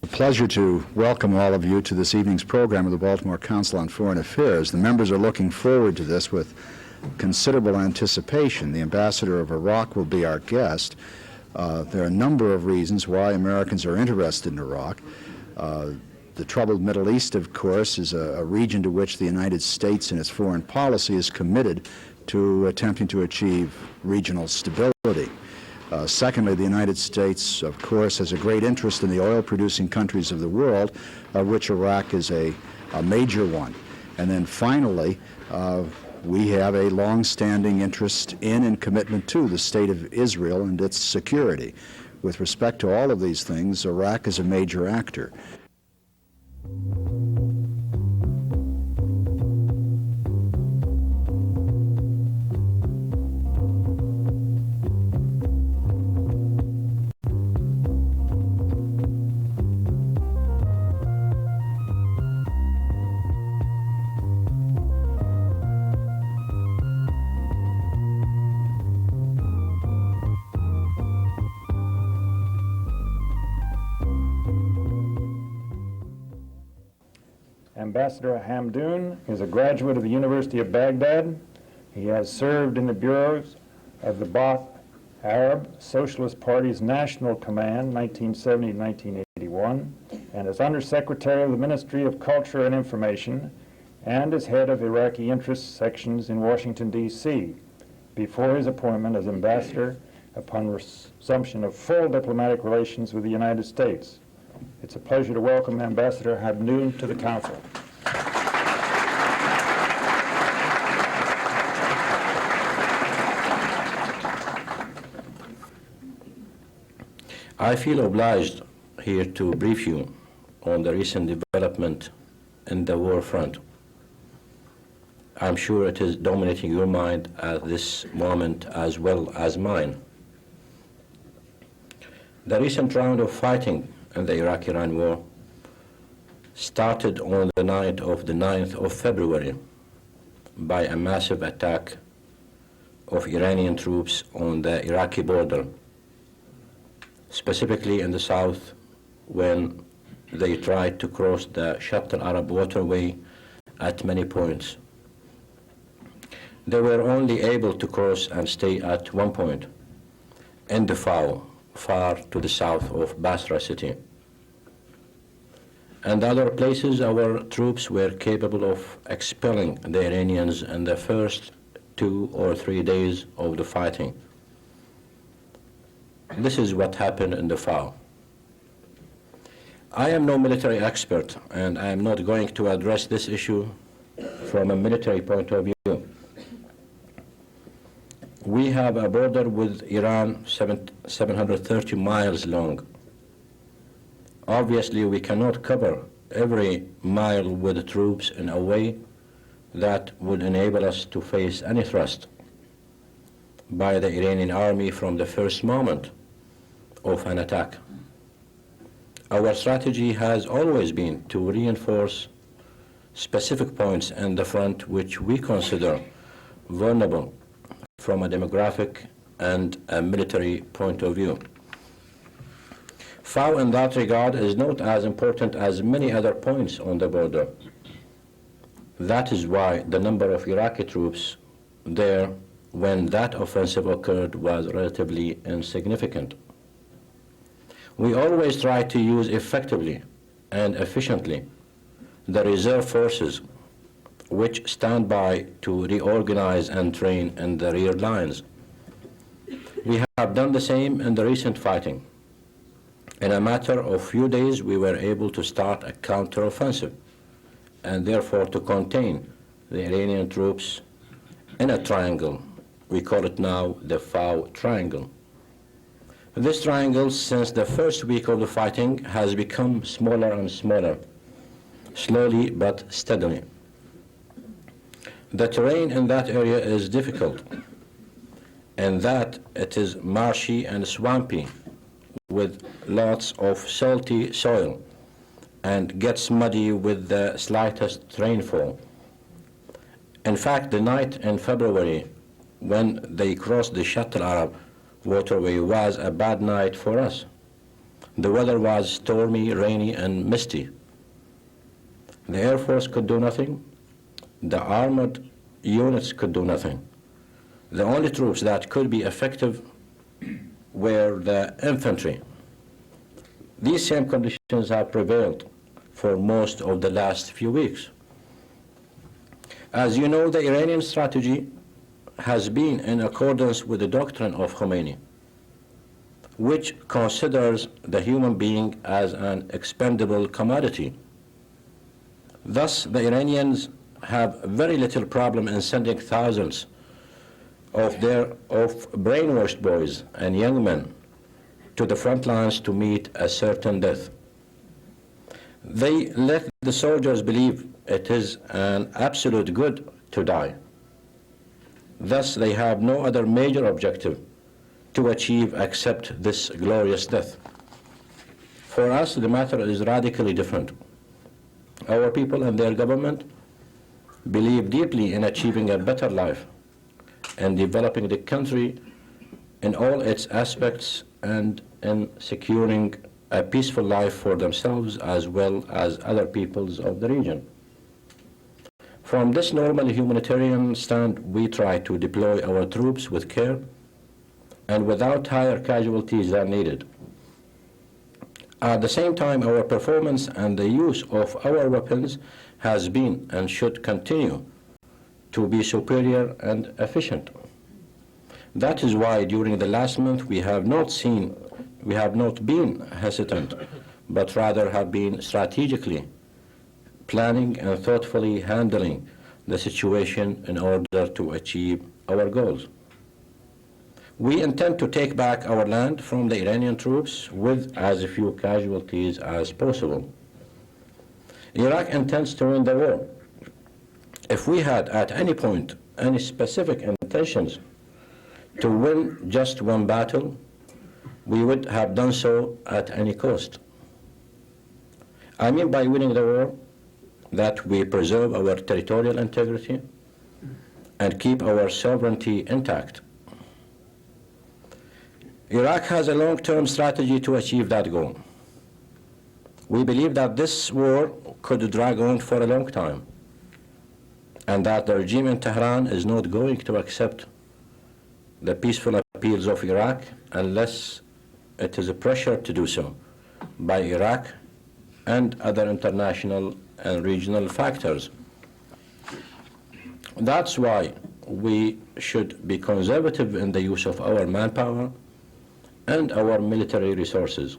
A pleasure to welcome all of you to this evening's program of the Baltimore Council on Foreign Affairs. The members are looking forward to this with considerable anticipation. The ambassador of Iraq will be our guest. There are a number of reasons why Americans are interested in Iraq. The troubled Middle East, of course, is a region to which the United States in its foreign policy is committed to attempting to achieve regional stability. Secondly, the United States, of course, has a great interest in the oil-producing countries of the world, of which Iraq is a major one. And then finally, we have a long-standing interest in and commitment to the State of Israel and its security. With respect to all of these things, Iraq is a major actor. Ambassador Hamdoon is a graduate of the University of Baghdad. He has served in the bureaus of the Ba'ath Arab Socialist Party's National Command, 1970 to 1981, and as Undersecretary of the Ministry of Culture and Information, and as head of Iraqi interest sections in Washington, D.C., before his appointment as ambassador upon resumption of full diplomatic relations with the United States. It's a pleasure to welcome Ambassador Hamdoon to the Council. I feel obliged here to brief you on the recent development in the war front. I'm sure it is dominating your mind at this moment as well as mine. The recent round of fighting in the Iraq-Iran war started on the night of the 9th of February by a massive attack of Iranian troops on the Iraqi border, specifically in the south when they tried to cross the Shatt al-Arab waterway at many points. They were only able to cross and stay at one point, in the far to the south of Basra city. And other places our troops were capable of expelling the Iranians in the first 2 or 3 days of the fighting. This is what happened in the FAO. I am no military expert, and I am not going to address this issue from a military point of view. We have a border with Iran 730 miles long. Obviously, we cannot cover every mile with troops in a way that would enable us to face any thrust by the Iranian army from the first moment of an attack. Our strategy has always been to reinforce specific points in the front which we consider vulnerable from a demographic and a military point of view. FAO in that regard is not as important as many other points on the border. That is why the number of Iraqi troops there when that offensive occurred was relatively insignificant. We always try to use effectively and efficiently the reserve forces which stand by to reorganize and train in the rear lines. We have done the same in the recent fighting. In a matter of few days, we were able to start a counteroffensive and therefore to contain the Iranian troops in a triangle. We call it now the FAO triangle. This triangle, since the first week of the fighting, has become smaller and smaller, slowly but steadily. The terrain in that area is difficult, and that it is marshy and swampy with lots of salty soil and gets muddy with the slightest rainfall. In fact, the night in February when they crossed the Shatt al-Arab waterway was a bad night for us The weather was stormy, rainy, and misty. The Air Force could do nothing. The armored units could do nothing. The only troops that could be effective were the infantry. These same conditions have prevailed for most of the last few weeks. As you know, the Iranian strategy has been in accordance with the doctrine of Khomeini, which considers the human being as an expendable commodity. Thus, the Iranians have very little problem in sending thousands of brainwashed boys and young men to the front lines to meet a certain death. They let the soldiers believe it is an absolute good to die. Thus, they have no other major objective to achieve except this glorious death. For us, the matter is radically different. Our people and their government believe deeply in achieving a better life and developing the country in all its aspects and in securing a peaceful life for themselves as well as other peoples of the region. From this normal humanitarian stand, we try to deploy our troops with care and without higher casualties than needed. At the same time, our performance and the use of our weapons has been and should continue to be superior and efficient. That is why during the last month we have not been hesitant, but rather have been strategically planning and thoughtfully handling the situation in order to achieve our goals. We intend to take back our land from the Iranian troops with as few casualties as possible. Iraq intends to win the war. If we had at any point any specific intentions to win just one battle, we would have done so at any cost. I mean by winning the war that we preserve our territorial integrity and keep our sovereignty intact. Iraq has a long-term strategy to achieve that goal. We believe that this war could drag on for a long time, and that the regime in Tehran is not going to accept the peaceful appeals of Iraq unless it is pressured to do so by Iraq and other international and regional factors. That's why we should be conservative in the use of our manpower and our military resources.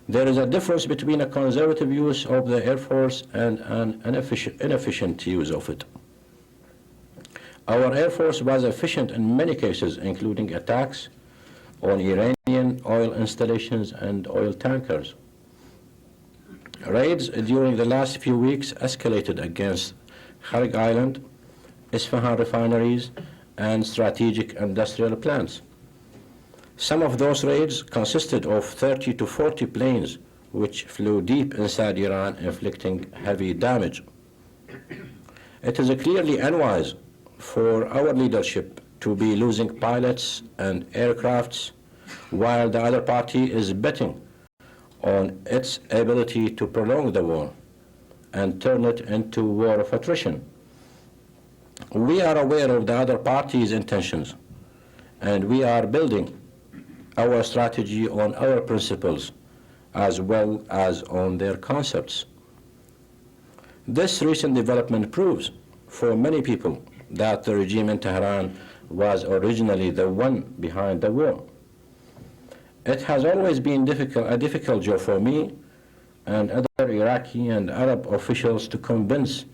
There is a difference between a conservative use of the Air Force and an inefficient use of it. Our Air Force was efficient in many cases, including attacks on Iranian oil installations and oil tankers. Raids during the last few weeks escalated against Kharg Island, Isfahan refineries, and strategic industrial plants. Some of those raids consisted of 30 to 40 planes which flew deep inside Iran, inflicting heavy damage. It is clearly unwise for our leadership to be losing pilots and aircrafts while the other party is betting on its ability to prolong the war and turn it into a war of attrition. We are aware of the other party's intentions, and we are building our strategy on our principles as well as on their concepts. This recent development proves for many people that the regime in Tehran was originally the one behind the war. It has always been a difficult job for me and other Iraqi and Arab officials to convince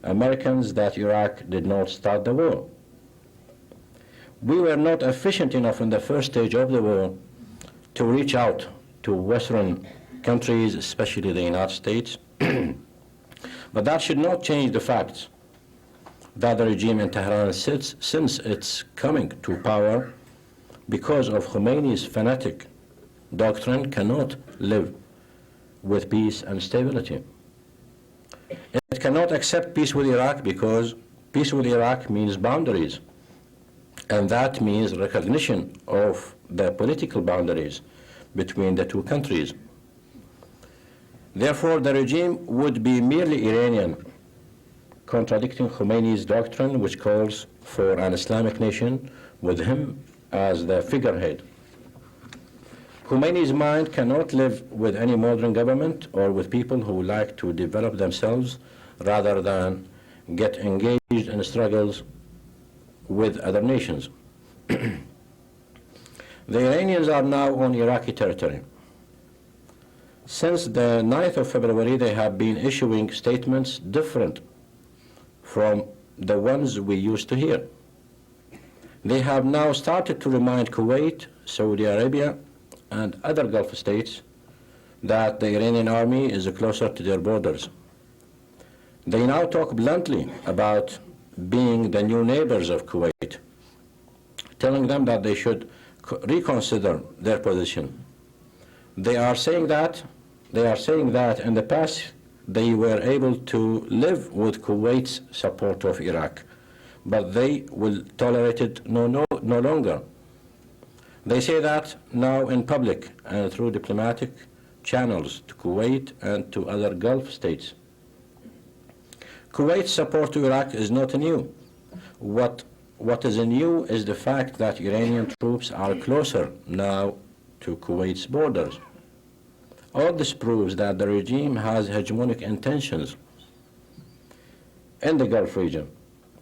Americans that Iraq did not start the war. We were not efficient enough in the first stage of the war to reach out to Western countries, especially the United States. But that should not change the fact that the regime in Tehran, since its coming to power, because of Khomeini's fanatic doctrine, cannot live with peace and stability. It cannot accept peace with Iraq because peace with Iraq means boundaries, and that means recognition of the political boundaries between the two countries. Therefore, the regime would be merely Iranian, contradicting Khomeini's doctrine, which calls for an Islamic nation with him as the figurehead. Khomeini's mind cannot live with any modern government or with people who like to develop themselves rather than get engaged in struggles with other nations. The Iranians are now on Iraqi territory. Since the 9th of February, they have been issuing statements different from the ones we used to hear. They have now started to remind Kuwait, Saudi Arabia, and other Gulf states that the Iranian army is closer to their borders. They now talk bluntly about being the new neighbors of Kuwait, telling them that they should reconsider their position. They are saying that in the past they were able to live with Kuwait's support of Iraq, but they will tolerate it no longer. They say that now in public and through diplomatic channels to Kuwait and to other Gulf states. Kuwait's support to Iraq is not new. What is new is the fact that Iranian troops are closer now to Kuwait's borders. All this proves that the regime has hegemonic intentions in the Gulf region.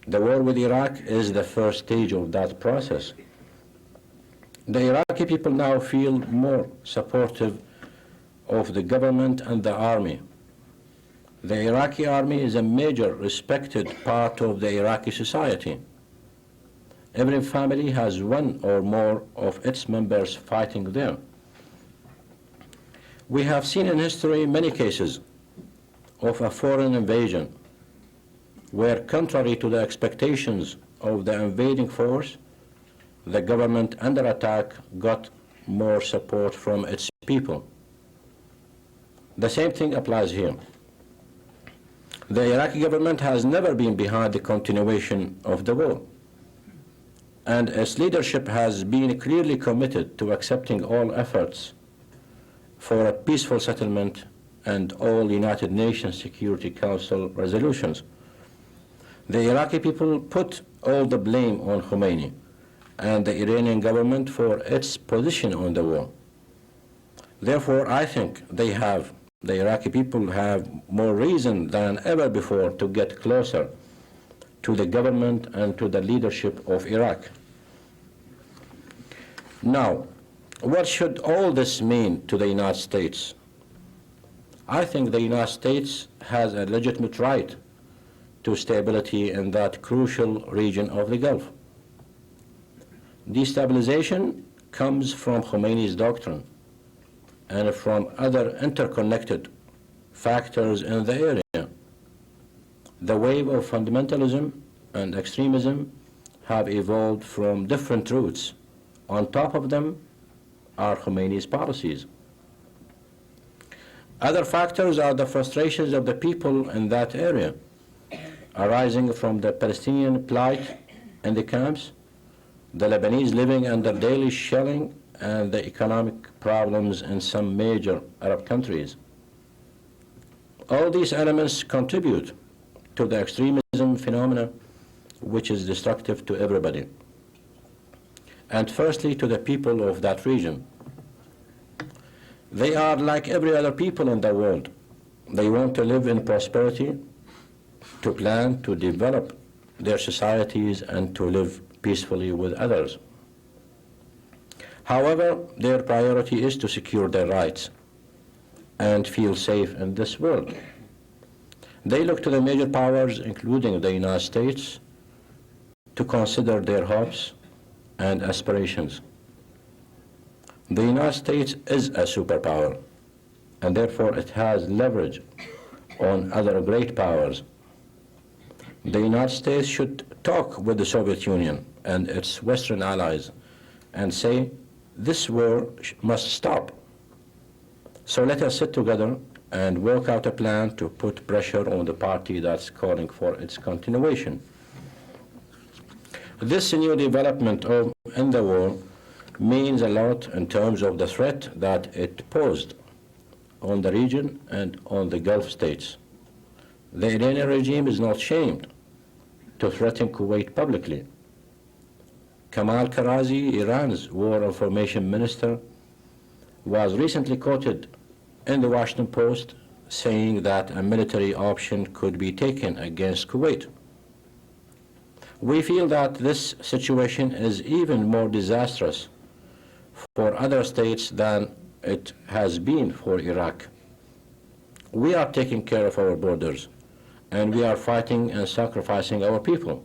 The war with Iraq is the first stage of that process. The Iraqi people now feel more supportive of the government and the army. The Iraqi army is a major respected part of the Iraqi society. Every family has one or more of its members fighting there. We have seen in history many cases of a foreign invasion where, contrary to the expectations of the invading force, the government under attack got more support from its people. The same thing applies here. The Iraqi government has never been behind the continuation of the war, and its leadership has been clearly committed to accepting all efforts for a peaceful settlement and all United Nations Security Council resolutions. The Iraqi people put all the blame on Khomeini and the Iranian government for its position on the war. Therefore, I think the Iraqi people have more reason than ever before to get closer to the government and to the leadership of Iraq. Now, what should all this mean to the United States? I think the United States has a legitimate right to stability in that crucial region of the Gulf. Destabilization comes from Khomeini's doctrine and from other interconnected factors in the area. The wave of fundamentalism and extremism have evolved from different roots. On top of them are Khomeini's policies. Other factors are the frustrations of the people in that area, arising from the Palestinian plight in the camps, the Lebanese living under daily shelling, and the economic problems in some major Arab countries. All these elements contribute to the extremism phenomena, which is destructive to everybody, and firstly to the people of that region. They are like every other people in the world. They want to live in prosperity, to plan, to develop their societies, and to live peacefully with others. However, their priority is to secure their rights and feel safe in this world. They look to the major powers, including the United States, to consider their hopes and aspirations. The United States is a superpower, and therefore it has leverage on other great powers. The United States should talk with the Soviet Union and its Western allies and say, this war must stop. So let us sit together and work out a plan to put pressure on the party that's calling for its continuation. This new development in the war means a lot in terms of the threat that it posed on the region and on the Gulf states. The Iranian regime is not ashamed to threaten Kuwait publicly. Kamal Karazi, Iran's war information minister, was recently quoted in the Washington Post saying that a military option could be taken against Kuwait. We feel that this situation is even more disastrous for other states than it has been for Iraq. We are taking care of our borders, and we are fighting and sacrificing our people.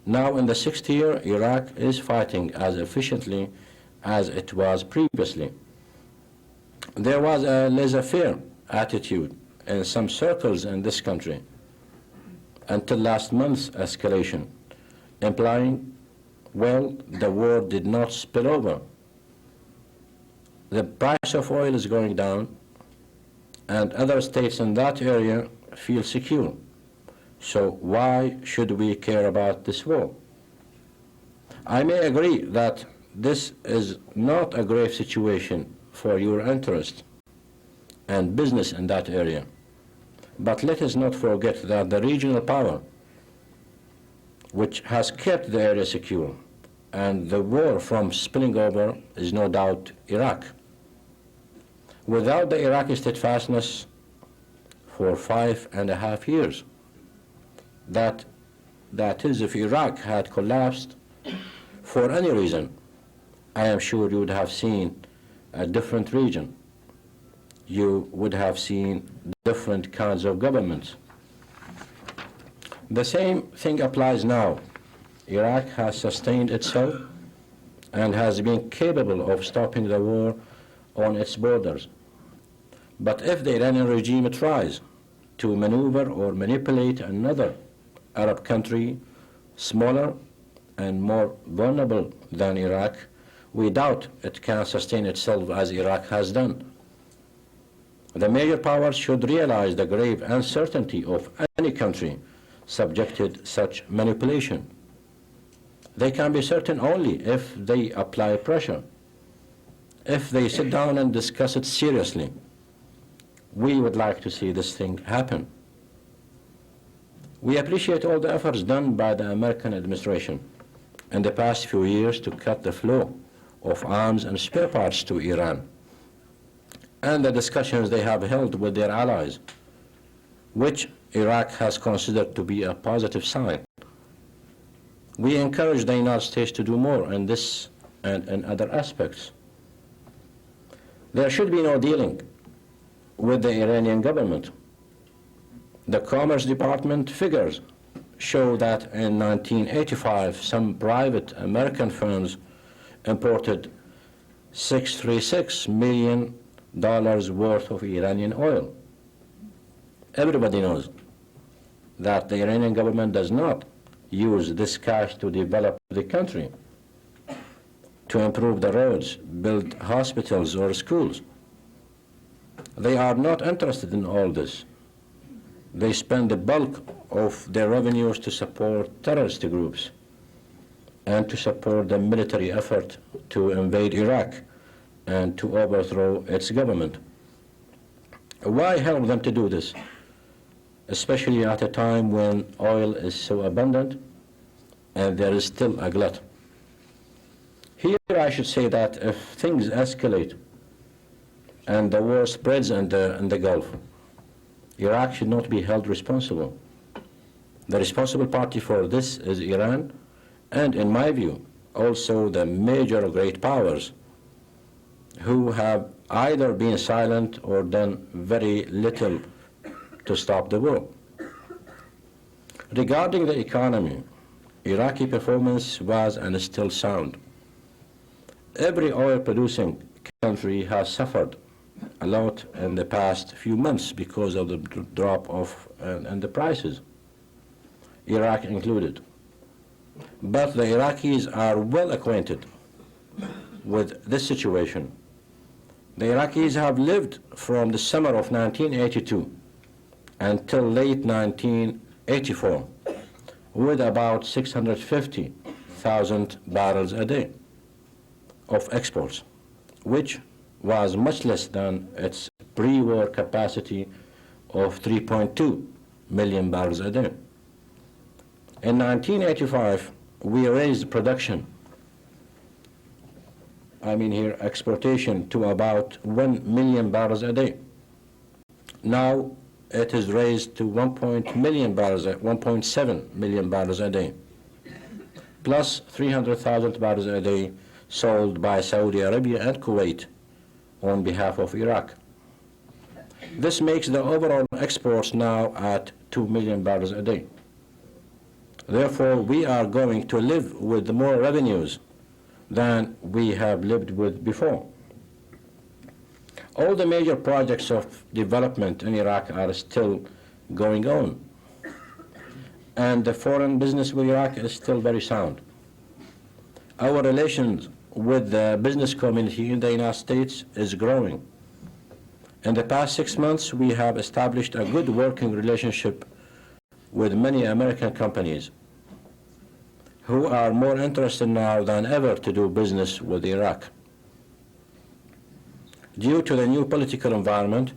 Now in the 6th year, Iraq is fighting as efficiently as it was previously. There was a laissez-faire attitude in some circles in this country until last month's escalation, implying, well, the war did not spill over. The price of oil is going down, and other states in that area feel secure. So why should we care about this war? I may agree that this is not a grave situation for your interest and business in that area. But let us not forget that the regional power, which has kept the area secure, and the war from spilling over, is no doubt Iraq. Without the Iraqi steadfastness for 5.5 years, that is, if Iraq had collapsed for any reason, I am sure you would have seen a different region. You would have seen different kinds of governments. The same thing applies now. Iraq has sustained itself and has been capable of stopping the war on its borders. But if the Iranian regime tries to maneuver or manipulate another Arab country smaller and more vulnerable than Iraq, we doubt it can sustain itself as Iraq has done. The major powers should realize the grave uncertainty of any country subjected to such manipulation. They can be certain only if they apply pressure, if they sit down and discuss it seriously. We would like to see this thing happen. We appreciate all the efforts done by the American administration in the past few years to cut the flow of arms and spare parts to Iran, and the discussions they have held with their allies, which Iraq has considered to be a positive sign. We encourage the United States to do more in this and in other aspects. There should be no dealing with the Iranian government. The Commerce Department figures show that in 1985, some private American firms imported $636 million worth of Iranian oil. Everybody knows that the Iranian government does not use this cash to develop the country, to improve the roads, build hospitals or schools. They are not interested in all this. They spend the bulk of their revenues to support terrorist groups and to support the military effort to invade Iraq and to overthrow its government. Why help them to do this, especially at a time when oil is so abundant and there is still a glut? Here I should say that if things escalate and the war spreads in the Gulf, Iraq should not be held responsible. The responsible party for this is Iran, and in my view, also the major great powers who have either been silent or done very little to stop the war. Regarding the economy, Iraqi performance was and is still sound. Every oil-producing country has suffered a lot in the past few months because of the drop of and the prices, Iraq included. But the Iraqis are well acquainted with this situation. The Iraqis have lived from the summer of 1982 until late 1984 with about 650,000 barrels a day. of exports, which was much less than its pre-war capacity of 3.2 million barrels a day. In 1985, we raised production, exportation, to about 1 million barrels a day. Now it is raised to 1.7 million barrels a day, plus 300,000 barrels a day sold by Saudi Arabia and Kuwait on behalf of Iraq. This makes the overall exports now at 2 million barrels a day. Therefore, we are going to live with more revenues than we have lived with before. All the major projects of development in Iraq are still going on, and the foreign business with Iraq is still very sound. Our relations with the business community in the United States is growing. In the past 6 months, we have established a good working relationship with many American companies who are more interested now than ever to do business with Iraq. Due to the new political environment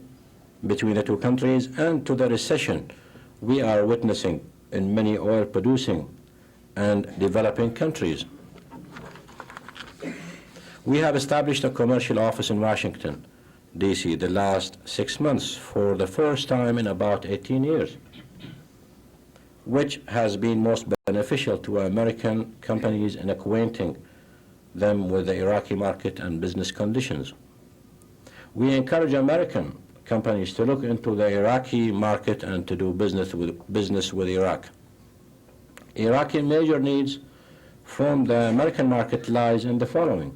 between the two countries and to the recession we are witnessing in many oil-producing and developing countries. We have established a commercial office in Washington, D.C. the last 6 months for the first time in about 18 years, which has been most beneficial to American companies in acquainting them with the Iraqi market and business conditions. We encourage American companies to look into the Iraqi market and to do business with Iraq. Iraqi major needs from the American market lies in the following: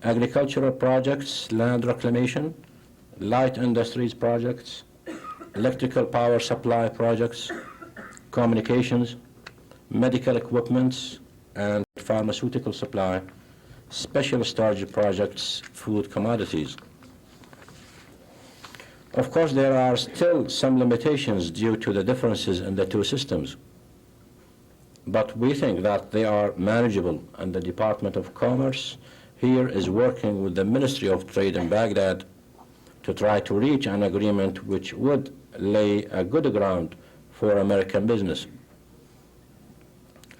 agricultural projects, land reclamation, light industries projects, electrical power supply projects, communications, medical equipments, and pharmaceutical supply, special storage projects, food commodities. Of course, there are still some limitations due to the differences in the two systems, but we think that they are manageable, and the Department of Commerce here is working with the Ministry of Trade in Baghdad to try to reach an agreement which would lay a good ground for American business.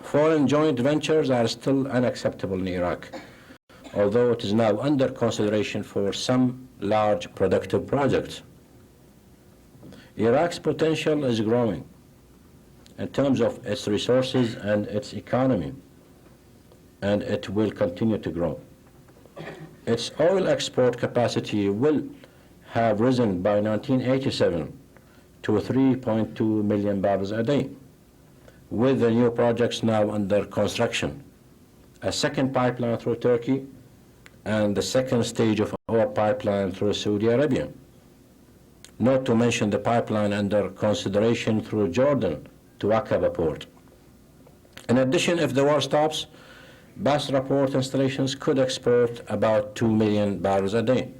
Foreign joint ventures are still unacceptable in Iraq, although it is now under consideration for some large productive projects. Iraq's potential is growing in terms of its resources and its economy, and it will continue to grow. Its oil export capacity will have risen by 1987 to 3.2 million barrels a day, with the new projects now under construction, a second pipeline through Turkey and the second stage of our pipeline through Saudi Arabia, not to mention the pipeline under consideration through Jordan to Aqaba port. In addition, if the war stops, Basra port installations could export about 2 million barrels a day.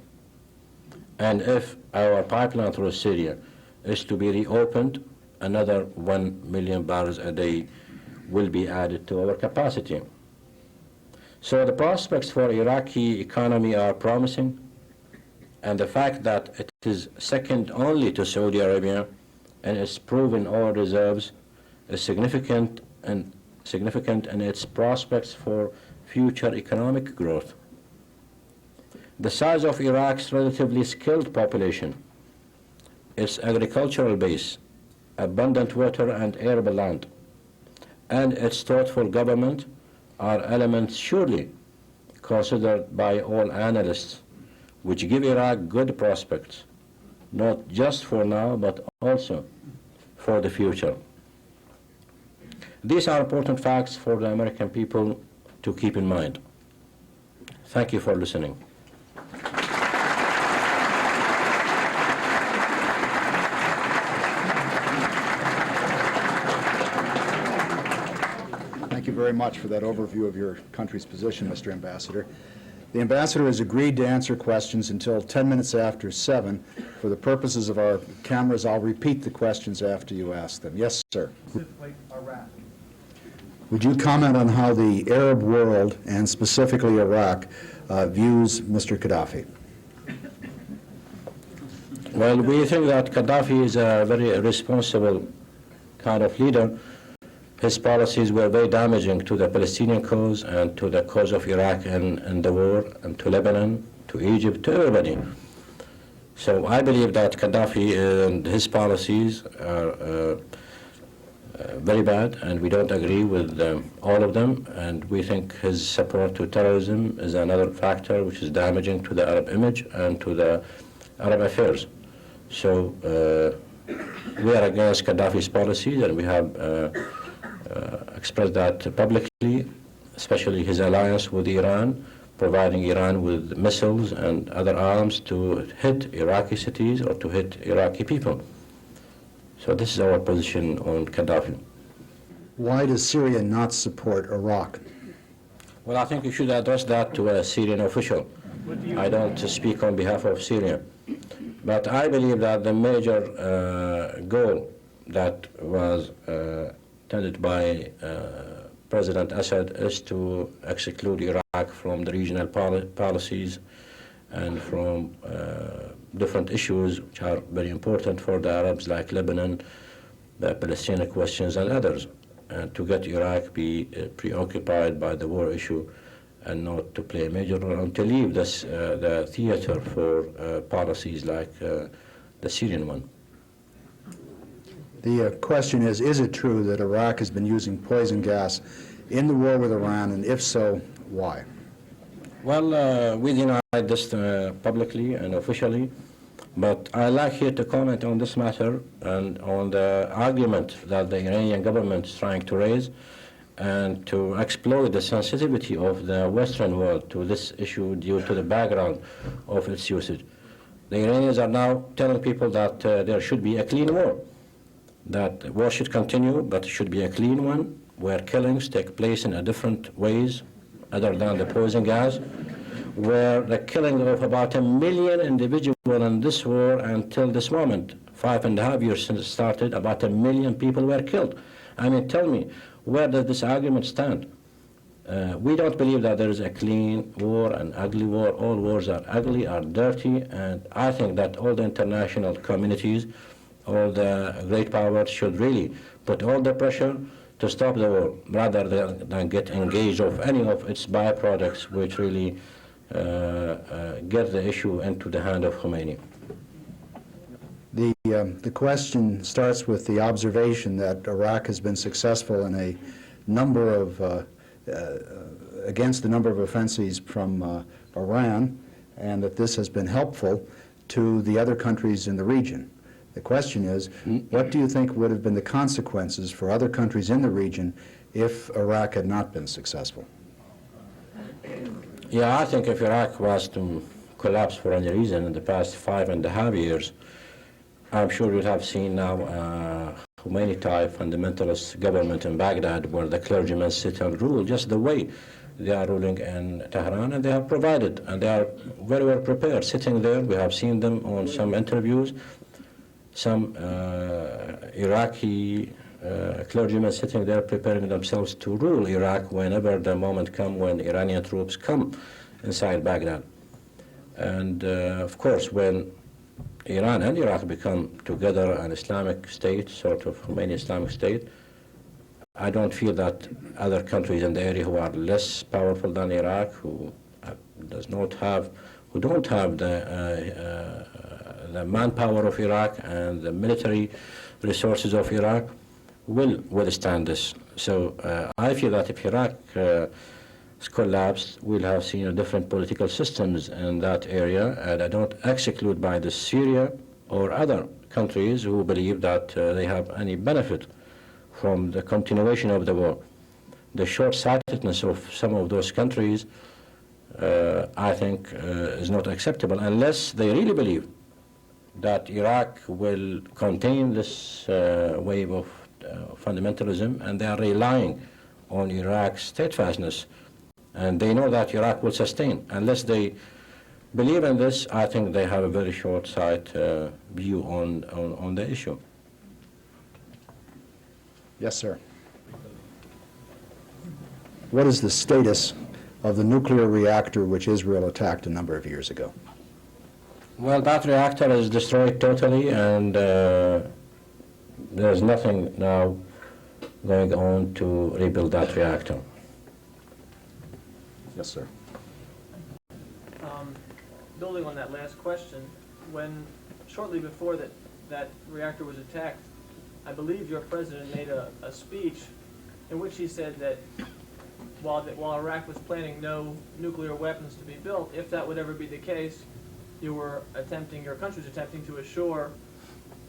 And if our pipeline through Syria is to be reopened, another 1 million barrels a day will be added to our capacity. So the prospects for Iraqi economy are promising, and the fact that it is second only to Saudi Arabia and its proven oil reserves is significant in its prospects for future economic growth. The size of Iraq's relatively skilled population, its agricultural base, abundant water and arable land, and its thoughtful government are elements surely considered by all analysts, which give Iraq good prospects, not just for now, but also for the future. These are important facts for the American people to keep in mind. Thank you for listening. Thank you very much for that overview of your country's position, Mr. Ambassador. The Ambassador has agreed to answer questions until 10 minutes after 7. For the purposes of our cameras, I'll repeat the questions after you ask them. Yes, sir. Specifically, Iraq. Would you comment on how the Arab world, and specifically Iraq, views Mr. Gaddafi? Well, we think that Gaddafi is a very responsible kind of leader. His policies were very damaging to the Palestinian cause and to the cause of Iraq and the war, and to Lebanon, to Egypt, to everybody. So I believe that Gaddafi and his policies are very bad, and we don't agree with all of them, and we think his support to terrorism is another factor which is damaging to the Arab image and to the Arab affairs. So we are against Gaddafi's policies, and we have expressed that publicly, especially his alliance with Iran, providing Iran with missiles and other arms to hit Iraqi cities or to hit Iraqi people. So this is our position on Gaddafi. Why does Syria not support Iraq? Well, I think you should address that to a Syrian official. I don't speak on behalf of Syria. But I believe that the major goal that was tended by President Assad is to exclude Iraq from the regional policies and from different issues which are very important for the Arabs, like Lebanon, the Palestinian questions, and others, and to get Iraq be preoccupied by the war issue and not to play a major role, and to leave this, the theater for policies like the Syrian one. The question is it true that Iraq has been using poison gas in the war with Iran, and if so, why? Well, we denied this publicly and officially, but I'd like here to comment on this matter and on the argument that the Iranian government is trying to raise and to exploit the sensitivity of the Western world to this issue due to the background of its usage. The Iranians are now telling people that there should be a clean war, that war should continue, but it should be a clean one, where killings take place in a different ways other than the poison gas, where the killing of about 1 million individuals in this war until this moment, 5.5 years since it started, about 1 million people were killed. I mean, tell me, where does this argument stand? We don't believe that there is a clean war, an ugly war. All wars are ugly, are dirty, and I think that all the international communities, all the great powers should really put all the pressure to stop the war, rather than get engaged of any of its byproducts, which really get the issue into the hand of Khomeini. The question starts with the observation that Iraq has been successful in a number of, against a number of offensives from Iran, and that this has been helpful to the other countries in the region. The question is, what do you think would have been the consequences for other countries in the region if Iraq had not been successful? Yeah, I think if Iraq was to collapse for any reason in the past 5.5 years, I'm sure you'd have seen now Khomeini-type fundamentalist government in Baghdad, where the clergymen sit and rule just the way they are ruling in Tehran, and they have provided, and they are very well prepared sitting there. We have seen them on some interviews, some Iraqi clergymen sitting there preparing themselves to rule Iraq whenever the moment comes when Iranian troops come inside Baghdad. And of course, when Iran and Iraq become together an Islamic state, sort of Khomeini Islamic state, I don't feel that other countries in the area who are less powerful than Iraq, who don't have the manpower of Iraq and the military resources of Iraq, will withstand this. So I feel that if Iraq collapsed, we'll have seen different political systems in that area, and I don't exclude by the Syria or other countries who believe that they have any benefit from the continuation of the war. The short-sightedness of some of those countries, I think, is not acceptable unless they really believe that Iraq will contain this wave of fundamentalism, and they are relying on Iraq's steadfastness. And they know that Iraq will sustain. Unless they believe in this, I think they have a very short-sighted view on the issue. Yes, sir. what is the status of the nuclear reactor which Israel attacked a number of years ago? Well, that reactor is destroyed totally, and there's nothing now going on to rebuild that reactor. Yes, sir. Building on that last question, when shortly before that reactor was attacked, I believe your president made a speech in which he said that while Iraq was planning no nuclear weapons to be built, if that would ever be the case, your country was attempting to assure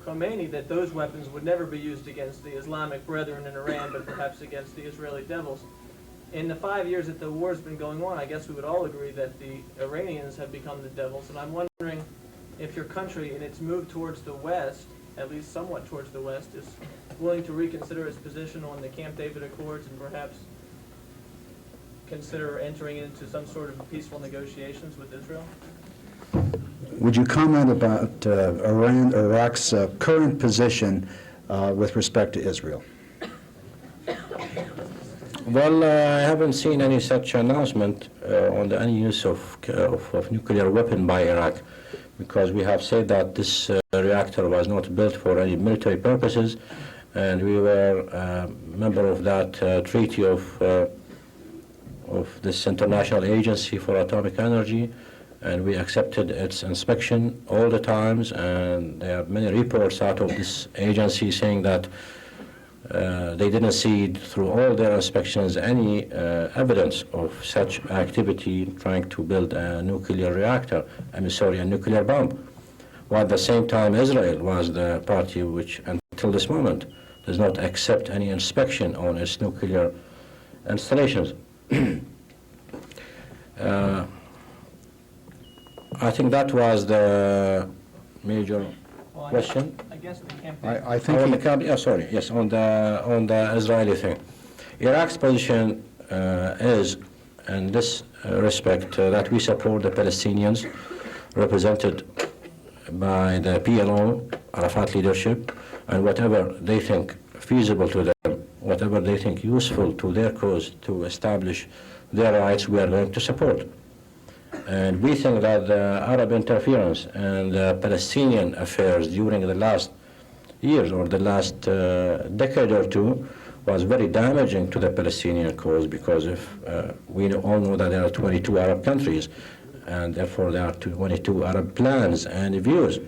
Khomeini that those weapons would never be used against the Islamic Brethren in Iran, but perhaps against the Israeli devils. In the 5 years that the war's been going on, I guess we would all agree that the Iranians have become the devils, and I'm wondering if your country, in its move towards the West, at least somewhat towards the West, is willing to reconsider its position on the Camp David Accords and perhaps consider entering into some sort of peaceful negotiations with Israel? Would you comment about Iraq's current position with respect to Israel? Well, I haven't seen any such announcement on any use of nuclear weapon by Iraq, because we have said that this reactor was not built for any military purposes, and we were a member of that treaty of this international agency for atomic energy, and we accepted its inspection all the times, and there are many reports out of this agency saying that they didn't see through all their inspections any evidence of such activity trying to build a nuclear reactor, a nuclear bomb. While at the same time Israel was the party which until this moment does not accept any inspection on its nuclear installations. I think that was the major question. I guess the Camp I think On the Israeli thing. Iraq's position is, in this respect, that we support the Palestinians represented by the PLO, Arafat leadership, and whatever they think feasible to them, whatever they think useful to their cause to establish their rights, we are going to support. And we think that the Arab interference and the Palestinian affairs during the last years or the last decade or two was very damaging to the Palestinian cause, because if we all know that there are 22 Arab countries, and therefore there are 22 Arab plans and views.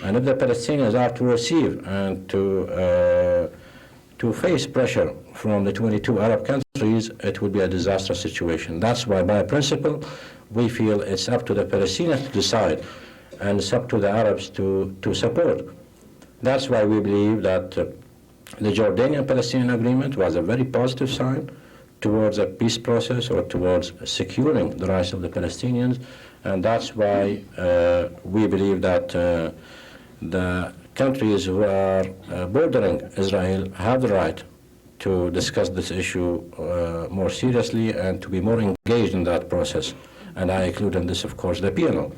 And if the Palestinians are to receive and to face pressure from the 22 Arab countries, it would be a disastrous situation. That's why, by principle, we feel it's up to the Palestinians to decide, and it's up to the Arabs to support. That's why we believe that the Jordanian-Palestinian agreement was a very positive sign towards a peace process or towards securing the rights of the Palestinians, and that's why we believe that the countries who are bordering Israel have the right to discuss this issue more seriously and to be more engaged in that process. And I include in this, of course, the PLO.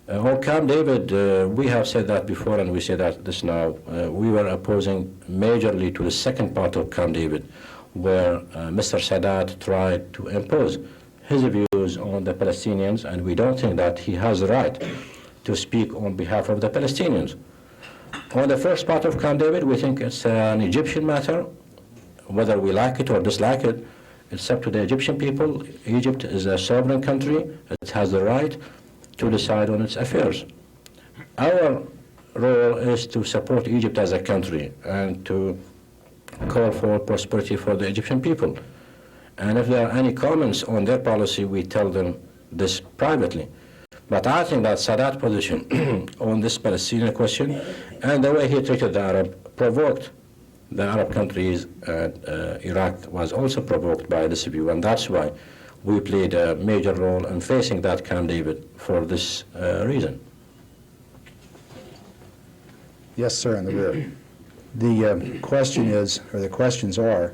On Camp David, we have said that before, and we say that this now. We were opposing majorly to the second part of Camp David, where Mr. Sadat tried to impose his views on the Palestinians, and we don't think that he has the right to speak on behalf of the Palestinians. On the first part of Camp David, we think it's an Egyptian matter. Whether we like it or dislike it, it's up to the Egyptian people. Egypt is a sovereign country. It has the right to decide on its affairs. Our role is to support Egypt as a country and to call for prosperity for the Egyptian people. And if there are any comments on their policy, we tell them this privately. But I think that Sadat's position on this Palestinian question and the way he treated the Arab provoked the Arab countries, and Iraq was also provoked by this view, and that's why we played a major role in facing that Camp David for this reason. Yes, sir, in the rear. The question is, or the questions are,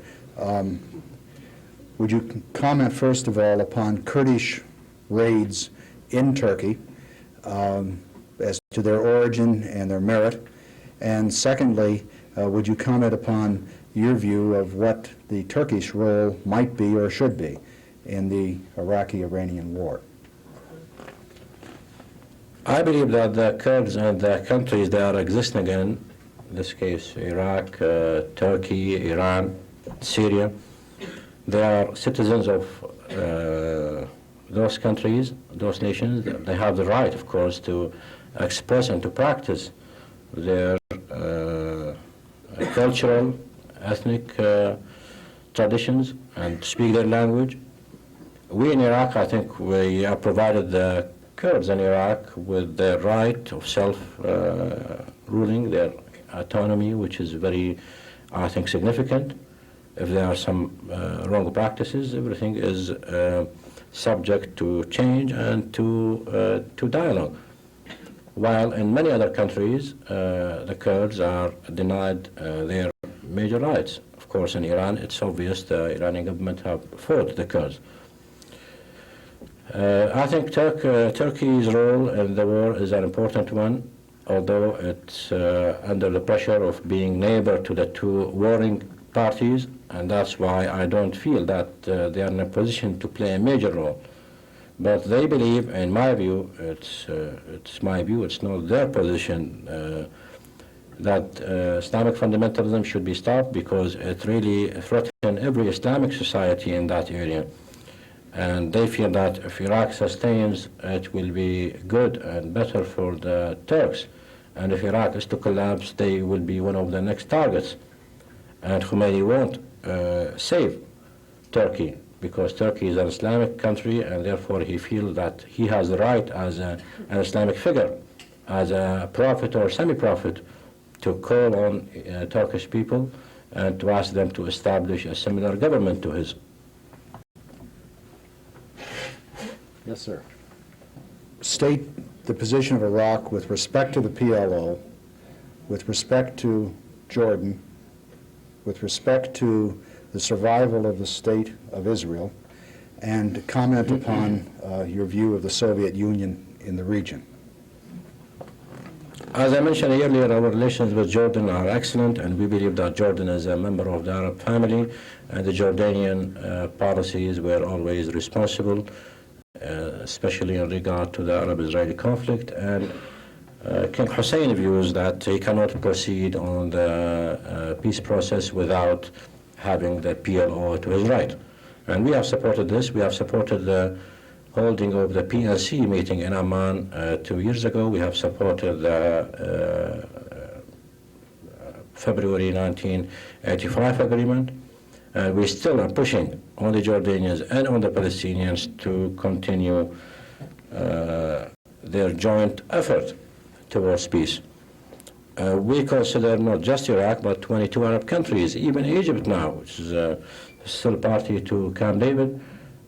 would you comment first of all upon Kurdish raids in Turkey as to their origin and their merit? And secondly, would you comment upon your view of what the Turkish role might be or should be in the Iraqi-Iranian war. I believe that the Kurds and the countries they are existing in this case, Iraq, Turkey, Iran, Syria, they are citizens of those countries, those nations. They have the right, of course, to express and to practice their cultural, ethnic traditions and speak their language. We in Iraq, I think, we have provided the Kurds in Iraq with their right of self-ruling, their autonomy, which is very, I think, significant. If there are some wrong practices, everything is subject to change and to dialogue. While in many other countries, the Kurds are denied their major rights. Of course, in Iran, it's obvious the Iranian government have fought the Kurds. I think Turkey's role in the war is an important one, although it's under the pressure of being neighbor to the two warring parties, and that's why I don't feel that they are in a position to play a major role. But they believe, in my view, it's my view, it's not their position, that Islamic fundamentalism should be stopped because it really threatens every Islamic society in that area. And they feel that if Iraq sustains, it will be good and better for the Turks. And if Iraq is to collapse, they will be one of the next targets. And Khomeini won't save Turkey, because Turkey is an Islamic country, and therefore he feels that he has the right as an Islamic figure, as a prophet or semi-prophet, to call on Turkish people and to ask them to establish a similar government to his. Yes, sir. State the position of Iraq with respect to the PLO, with respect to Jordan, with respect to the survival of the State of Israel, and comment upon your view of the Soviet Union in the region. As I mentioned earlier, our relations with Jordan are excellent, and we believe that Jordan is a member of the Arab family, and the Jordanian policies were always responsible, especially in regard to the Arab-Israeli conflict. And King Hussein views that he cannot proceed on the peace process without having the PLO to his right. And we have supported this. We have supported the holding of the PNC meeting in Amman 2 years ago. We have supported the February 1985 agreement. And we still are pushing on the Jordanians and on the Palestinians to continue their joint effort towards peace. We consider not just Iraq, but 22 Arab countries, even Egypt now, which is still party to Camp David.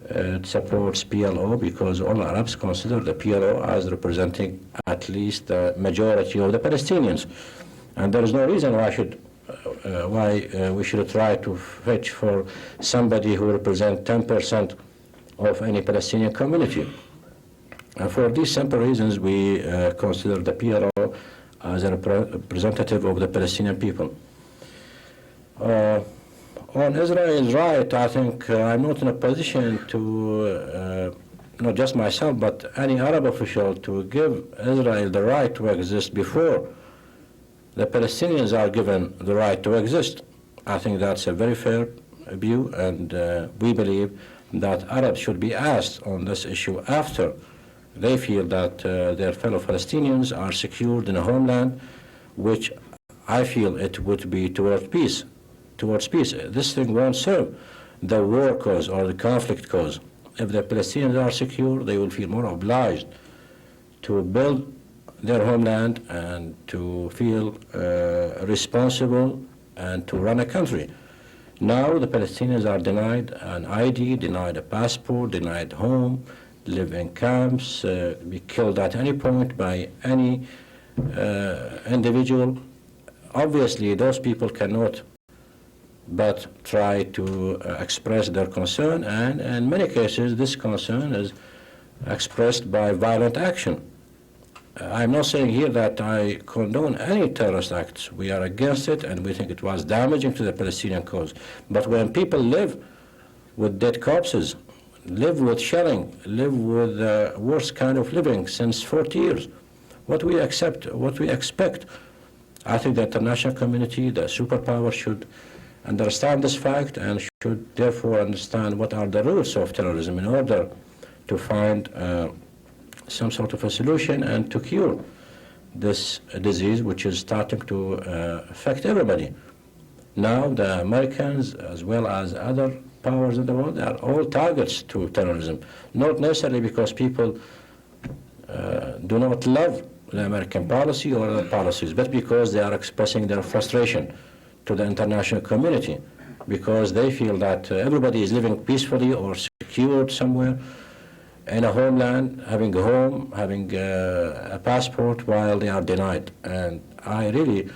It supports PLO because all Arabs consider the PLO as representing at least the majority of the Palestinians. And there is no reason why we should try to fetch for somebody who represents 10% of any Palestinian community. And for these simple reasons, we consider the PLO as a representative of the Palestinian people. On Israel's right, I think I'm not in a position to, not just myself, but any Arab official, to give Israel the right to exist before the Palestinians are given the right to exist. I think that's a very fair view, and we believe that Arabs should be asked on this issue after they feel that their fellow Palestinians are secured in a homeland, which I feel it would be towards peace. This thing won't serve the war cause or the conflict cause. If the Palestinians are secure, they will feel more obliged to build their homeland and to feel responsible and to run a country. Now the Palestinians are denied an ID, denied a passport, denied home, live in camps, be killed at any point by any individual. Obviously, those people cannot but try to express their concern, and in many cases this concern is expressed by violent action. I'm not saying here that I condone any terrorist acts. We are against it, and we think it was damaging to the Palestinian cause. But when people live with dead corpses, live with shelling, live with the worst kind of living since 40 years, what we expect, I think the international community, the superpower, should understand this fact and should therefore understand what are the roots of terrorism in order to find some sort of a solution and to cure this disease, which is starting to affect everybody. Now the Americans, as well as other powers in the world, are all targets to terrorism, not necessarily because people do not love the American policy or other policies, but because they are expressing their frustration to the international community, because they feel that everybody is living peacefully or secured somewhere in a homeland, having a home, having a passport, while they are denied. And I really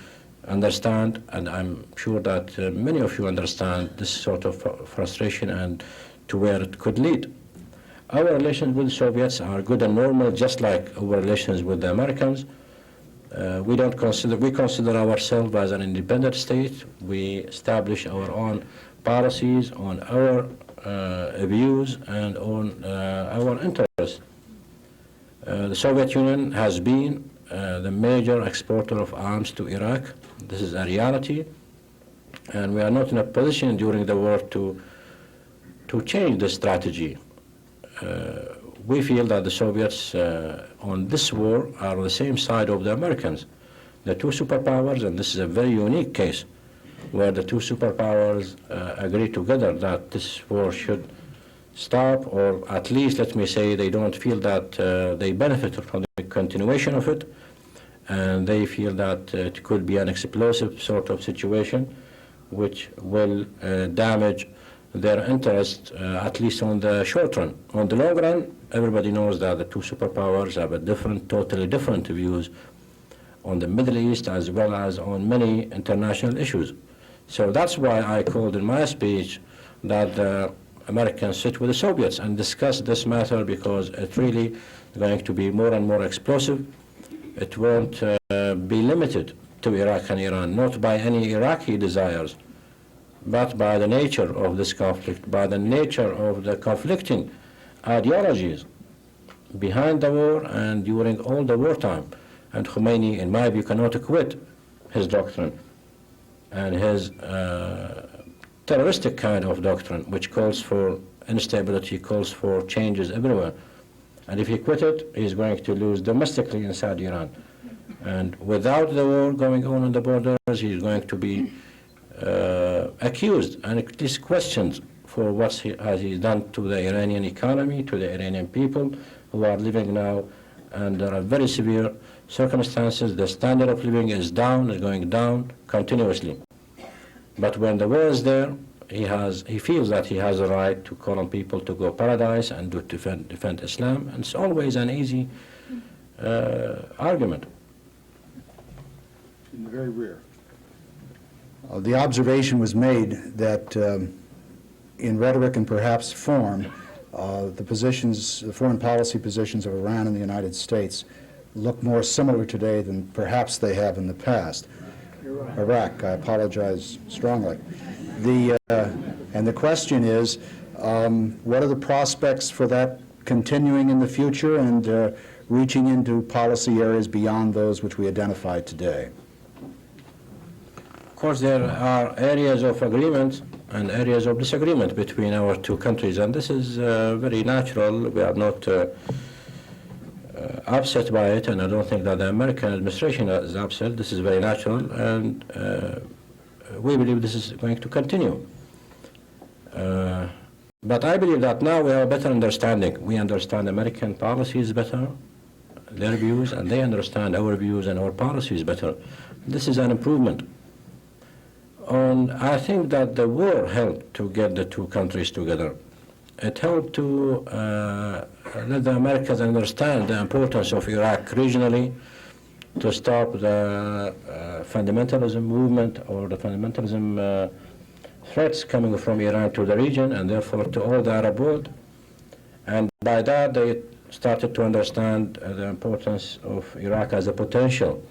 understand, and I'm sure that many of you understand this sort of frustration and to where it could lead. Our relations with the Soviets are good and normal, just like our relations with the Americans. We consider ourselves as an independent state. We establish our own policies on our views and on our interests. The Soviet Union has been the major exporter of arms to Iraq. This is a reality, and we are not in a position during the war to change the strategy. We feel that the Soviets on this war are on the same side of the Americans. The two superpowers, and this is a very unique case, where the two superpowers agree together that this war should stop, or at least, let me say, they don't feel that they benefit from the continuation of it, and they feel that it could be an explosive sort of situation which will damage their interest, at least on the short run. On the long run, everybody knows that the two superpowers have a totally different views on the Middle East as well as on many international issues. So that's why I called in my speech that the Americans sit with the Soviets and discuss this matter, because it's really going to be more and more explosive. It won't be limited to Iraq and Iran, not by any Iraqi desires, but by the nature of this conflict, by the nature of the conflicting ideologies behind the war and during all the wartime. And Khomeini, in my view, cannot quit his doctrine and his terroristic kind of doctrine, which calls for instability, calls for changes everywhere. And if he quit it, he's going to lose domestically inside Iran. And without the war going on the borders, he's going to be accused and at least questioned for what has he done to the Iranian economy, to the Iranian people who are living now under very severe circumstances. The standard of living is going down continuously. But when the war is there, he feels that he has a right to call on people to go paradise and to defend Islam, and it's always an easy argument. In the very rear. The observation was made that in rhetoric and perhaps form, the foreign policy positions of Iran and the United States look more similar today than perhaps they have in the past. Iraq, I apologize strongly. And the question is, what are the prospects for that continuing in the future and reaching into policy areas beyond those which we identified today? Of course, there are areas of agreement and areas of disagreement between our two countries, and this is very natural. We are not upset by it, and I don't think that the American administration is upset. This is very natural, and we believe this is going to continue. But I believe that now we have a better understanding. We understand American policies better, their views, and they understand our views and our policies better. This is an improvement. I think that the war helped to get the two countries together. It helped to let the Americans understand the importance of Iraq regionally, to stop the fundamentalism movement or the fundamentalism threats coming from Iran to the region and therefore to all the Arab world. And by that, they started to understand the importance of Iraq as a potential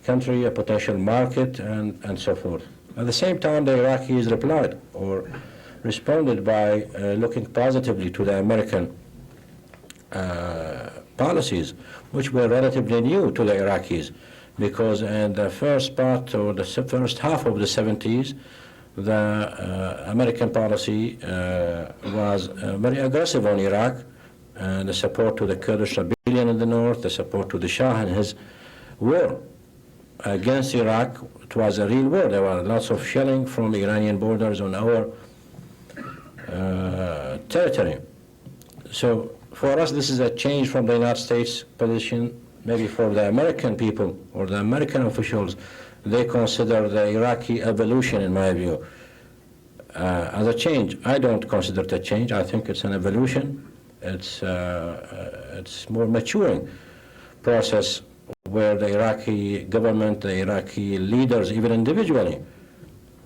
country, a potential market, and so forth. At the same time, the Iraqis replied or responded by looking positively to the American policies, which were relatively new to the Iraqis, because in the first part or the first half of the 70s, the American policy was very aggressive on Iraq, and the support to the Kurdish rebellion in the north, the support to the Shah and his war against Iraq. It was a real war. There were lots of shelling from the Iranian borders on our territory. So for us, this is a change from the United States position. Maybe for the American people or the American officials, they consider the Iraqi evolution, in my view, as a change. I don't consider it a change. I think it's an evolution. It's more maturing process where the Iraqi government, the Iraqi leaders, even individually,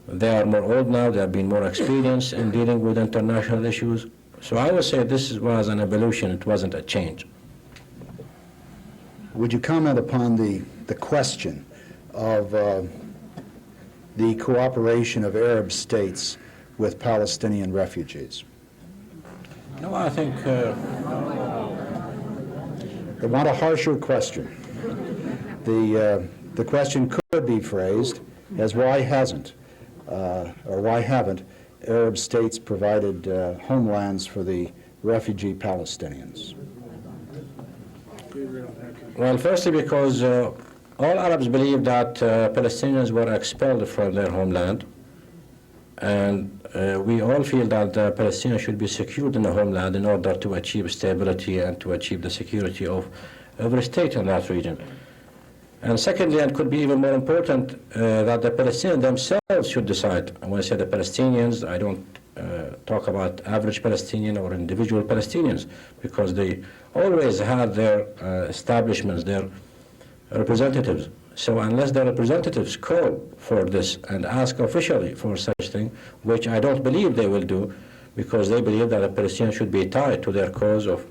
they are more old now, they have been more experienced in dealing with international issues. So I would say this was an evolution, it wasn't a change. Would you comment upon the question of the cooperation of Arab states with Palestinian refugees? No, I think... I want a harsher question. The question could be phrased as why hasn't, or why haven't Arab states provided homelands for the refugee Palestinians? Well, firstly, because all Arabs believe that Palestinians were expelled from their homeland, and we all feel that Palestinians should be secured in the homeland in order to achieve stability and to achieve the security of every state in that region. And secondly, and could be even more important, that the Palestinians themselves should decide. And when I say the Palestinians, I don't talk about average Palestinian or individual Palestinians, because they always had their establishments, their representatives. So unless the representatives call for this and ask officially for such thing, which I don't believe they will do, because they believe that the Palestinians should be tied to their cause of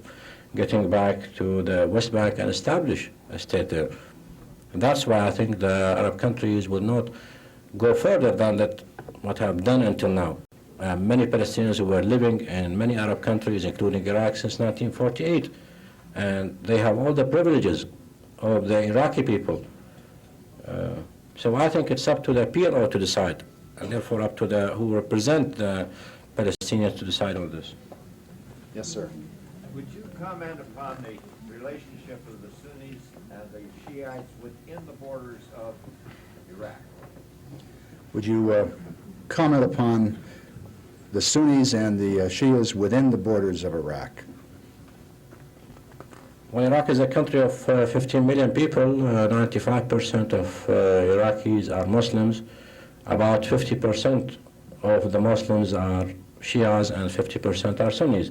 getting back to the West Bank and establish a state there. And that's why I think the Arab countries will not go further than that what have done until now. Many Palestinians who were living in many Arab countries, including Iraq, since 1948, and they have all the privileges of the Iraqi people. So I think it's up to the PLO to decide, and therefore up to the who represent the Palestinians to decide on this. Yes, sir. Would you comment upon the relationship of the Sunnis and the Shiites within the borders of Iraq? Would you comment upon the Sunnis and the Shias within the borders of Iraq? Well, Iraq is a country of 15 million people. 95% of Iraqis are Muslims. About 50% of the Muslims are Shias and 50% are Sunnis.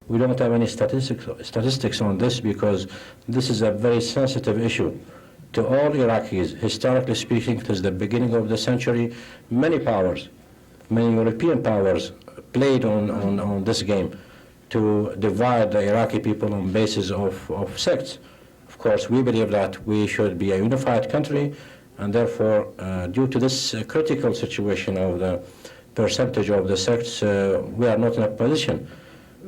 We don't have any statistics on this because this is a very sensitive issue to all Iraqis. Historically speaking, since the beginning of the century, many powers, many European powers played on this game to divide the Iraqi people on basis of sects. Of course, we believe that we should be a unified country, and therefore, due to this critical situation of the percentage of the sects, we are not in a position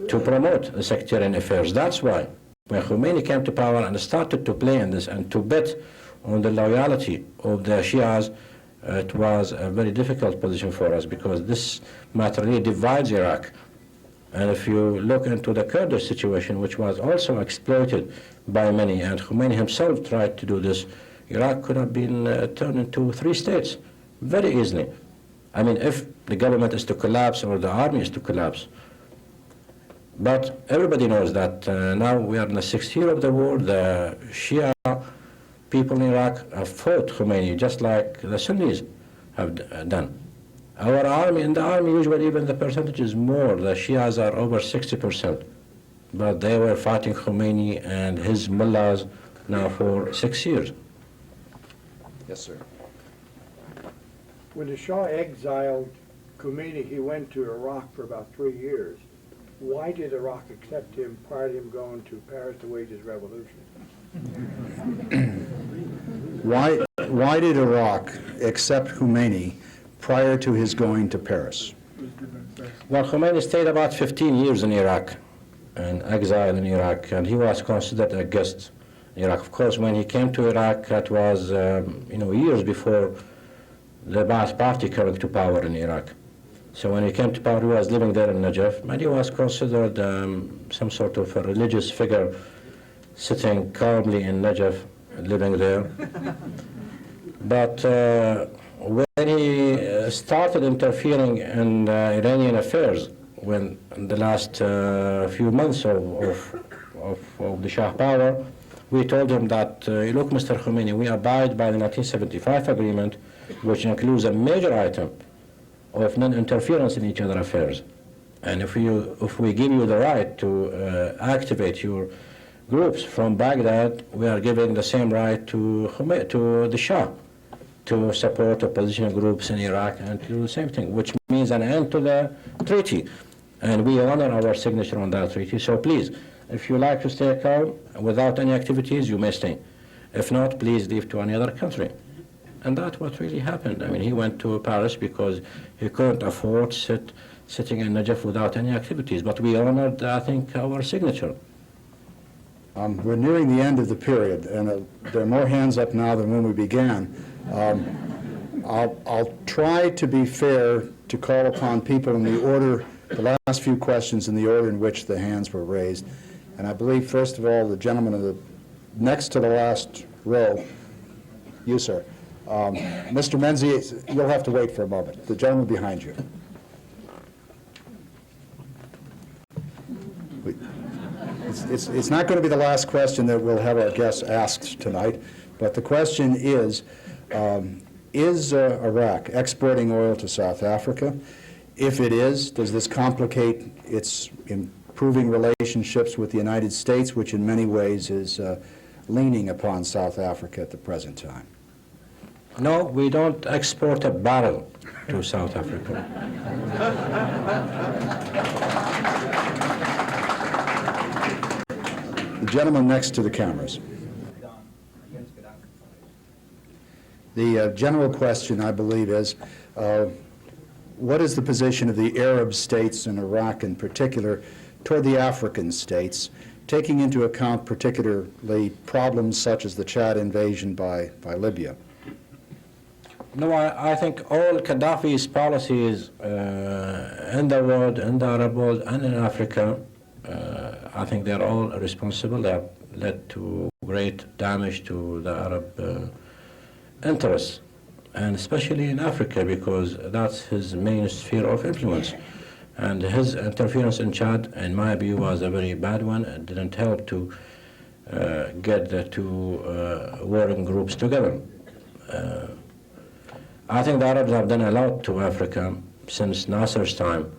to promote the sectarian affairs. That's why when Khomeini came to power and started to play in this and to bet on the loyalty of the Shias, it was a very difficult position for us because this matter really divides Iraq. And if you look into the Kurdish situation, which was also exploited by many, and Khomeini himself tried to do this, Iraq could have been turned into 3 states very easily. I mean, if the government is to collapse or the army is to collapse. But everybody knows that now we are in the 6th year of the war. The Shia people in Iraq have fought Khomeini just like the Sunnis have done. Our army, in the army usually even the percentage is more. The Shias are over 60%. But they were fighting Khomeini and his mullahs now for 6 years. Yes, sir. When the Shah exiled Khomeini, he went to Iraq for about 3 years. Why did Iraq accept him prior to him going to Paris to wage his revolution? Why did Iraq accept Khomeini prior to his going to Paris? Well, Khomeini stayed about 15 years in Iraq, in exile in Iraq, and he was considered a guest in Iraq. Of course, when he came to Iraq, it was years before the Ba'ath Party coming to power in Iraq. So when he came to power, he was living there in Najaf, and he was considered some sort of a religious figure, sitting calmly in Najaf, living there. But when he started interfering in Iranian affairs, when in the last few months of the Shah power, we told him that, look, Mr. Khomeini, we abide by the 1975 agreement, which includes a major item of non-interference in each other's affairs. And if we give you the right to activate your groups from Baghdad, we are giving the same right to the Shah to support opposition groups in Iraq and to do the same thing, which means an end to the treaty. And we honor our signature on that treaty. So please, if you like to stay calm without any activities, you may stay. If not, please leave to any other country. And that's what really happened. I mean, he went to Paris because he couldn't afford sitting in Najaf without any activities. But we honored, I think, our signature. We're nearing the end of the period, and there are more hands up now than when we began. I'll try to be fair to call upon people in the order, the last few questions in the order in which the hands were raised. And I believe, first of all, the gentleman in the next to the last row, you, sir. Mr. Menzies, you'll have to wait for a moment. The gentleman behind you. It's not going to be the last question that we'll have our guests asked tonight, but the question is Iraq exporting oil to South Africa? If it is, does this complicate its improving relationships with the United States, which in many ways is leaning upon South Africa at the present time? No, we don't export a barrel to South Africa. The gentleman next to the cameras. The general question, I believe, is what is the position of the Arab states in Iraq in particular toward the African states, taking into account particularly problems such as the Chad invasion by Libya? No, I think all Gaddafi's policies in the world, in the Arab world, and in Africa, I think they're all responsible. They have led to great damage to the Arab interests, and especially in Africa, because that's his main sphere of influence. And his interference in Chad, in my view, was a very bad one. It didn't help to get the two warring groups together. I think the Arabs have done a lot to Africa since Nasser's time.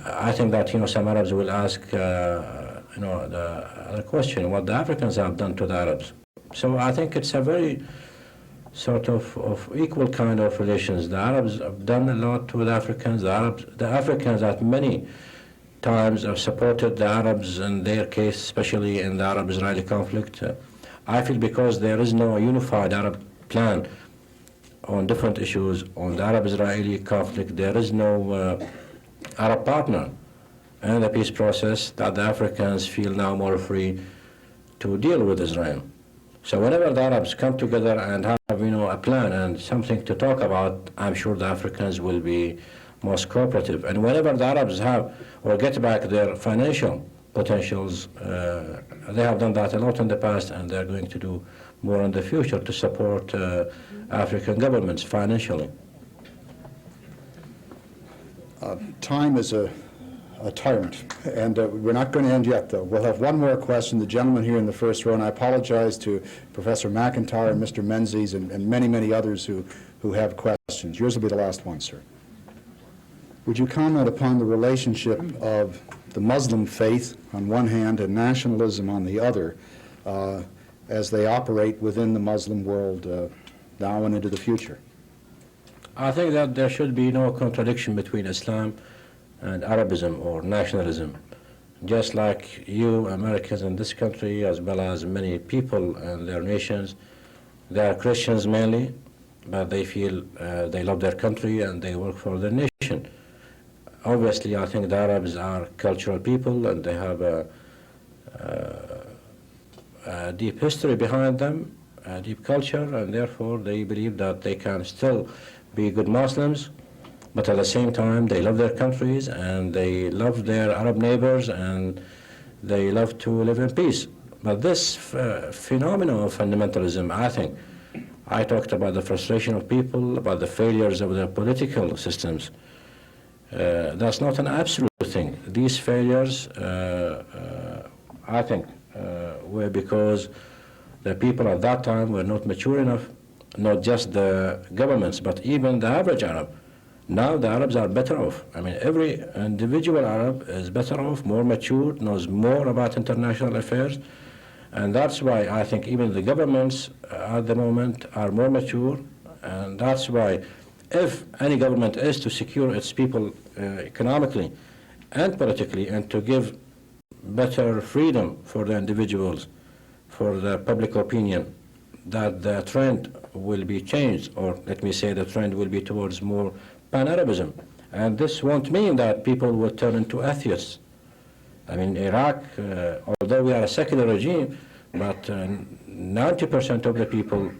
I think that some Arabs will ask the other question, what the Africans have done to the Arabs. So I think it's a very sort of equal kind of relations. The Arabs have done a lot to the Africans. The Africans at many times have supported the Arabs in their case, especially in the Arab-Israeli conflict. I feel because there is no unified Arab plan on different issues on the Arab-Israeli conflict, there is no Arab partner in the peace process, that the Africans feel now more free to deal with Israel. So whenever the Arabs come together and have a plan and something to talk about, I'm sure the Africans will be most cooperative. And whenever the Arabs have or get back their financial potentials, they have done that a lot in the past, and they're going to do more in the future to support African governments financially. Time is a tyrant, and we're not going to end yet, though. We'll have one more question. The gentleman here in the first row, and I apologize to Professor McIntyre and Mr. Menzies and many, many others who have questions. Yours will be the last one, sir. Would you comment upon the relationship of the Muslim faith on one hand and nationalism on the other as they operate within the Muslim world now and into the future? I think that there should be no contradiction between Islam and Arabism or nationalism. Just like you Americans in this country, as well as many people in their nations, they are Christians mainly, but they feel they love their country and they work for their nation. Obviously, I think the Arabs are cultural people and they have a deep history behind them, a deep culture, and therefore they believe that they can still be good Muslims, but at the same time they love their countries and they love their Arab neighbors and they love to live in peace. But this phenomenon of fundamentalism, I think, I talked about the frustration of people, about the failures of their political systems. That's not an absolute thing. These failures, I think, were because the people at that time were not mature enough, not just the governments, but even the average Arab. Now the Arabs are better off. I mean, every individual Arab is better off, more mature, knows more about international affairs, and that's why I think even the governments at the moment are more mature, and that's why if any government is to secure its people economically and politically and to give better freedom for the individuals, for the public opinion, that the trend will be changed, or let me say the trend will be towards more pan-Arabism. And this won't mean that people will turn into atheists. I mean, Iraq, although we are a secular regime, but 90% of the people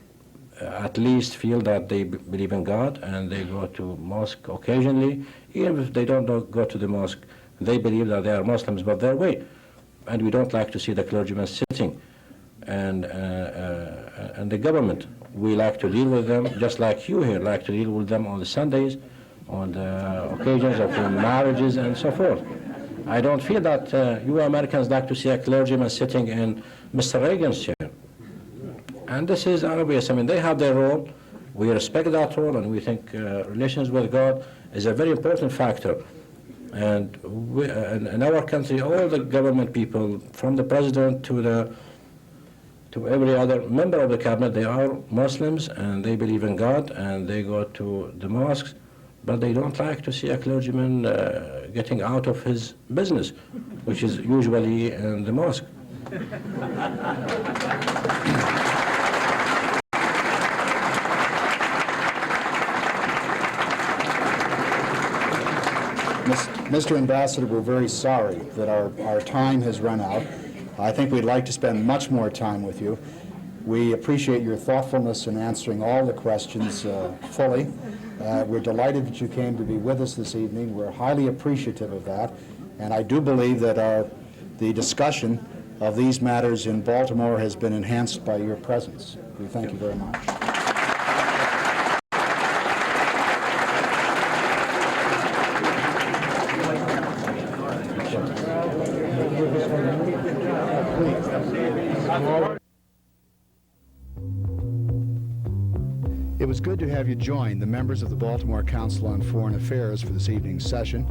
at least feel that they believe in God and they go to mosque occasionally. Even if they don't go to the mosque, they believe that they are Muslims but their way. And we don't like to see the clergymen sitting. And the government, we like to deal with them, just like you here like to deal with them on the Sundays, on the occasions of marriages and so forth. I don't feel that you Americans like to see a clergyman sitting in Mr. Reagan's chair. And this is obvious. I mean, they have their role. We respect that role, and we think relations with God is a very important factor. And in our country, all the government people, from the president to every other member of the cabinet, they are Muslims, and they believe in God, and they go to the mosques, but they don't like to see a clergyman getting out of his business, which is usually in the mosque. Mr. Ambassador, we're very sorry that our time has run out. I think we'd like to spend much more time with you. We appreciate your thoughtfulness in answering all the questions fully. We're delighted that you came to be with us this evening. We're highly appreciative of that. And I do believe that the discussion of these matters in Baltimore has been enhanced by your presence. We thank you very much. It was good to have you join the members of the Baltimore Council on Foreign Affairs for this evening's session.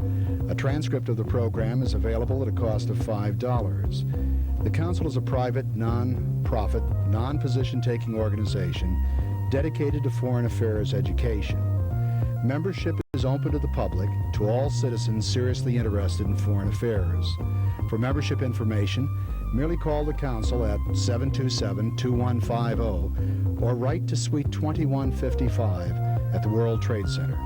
A transcript of the program is available at a cost of $5. The Council is a private, non-profit, non-position-taking organization dedicated to foreign affairs education. Membership is open to the public, to all citizens seriously interested in foreign affairs. For membership information, merely call the Council at 727-2150 or write to Suite 2155 at the World Trade Center.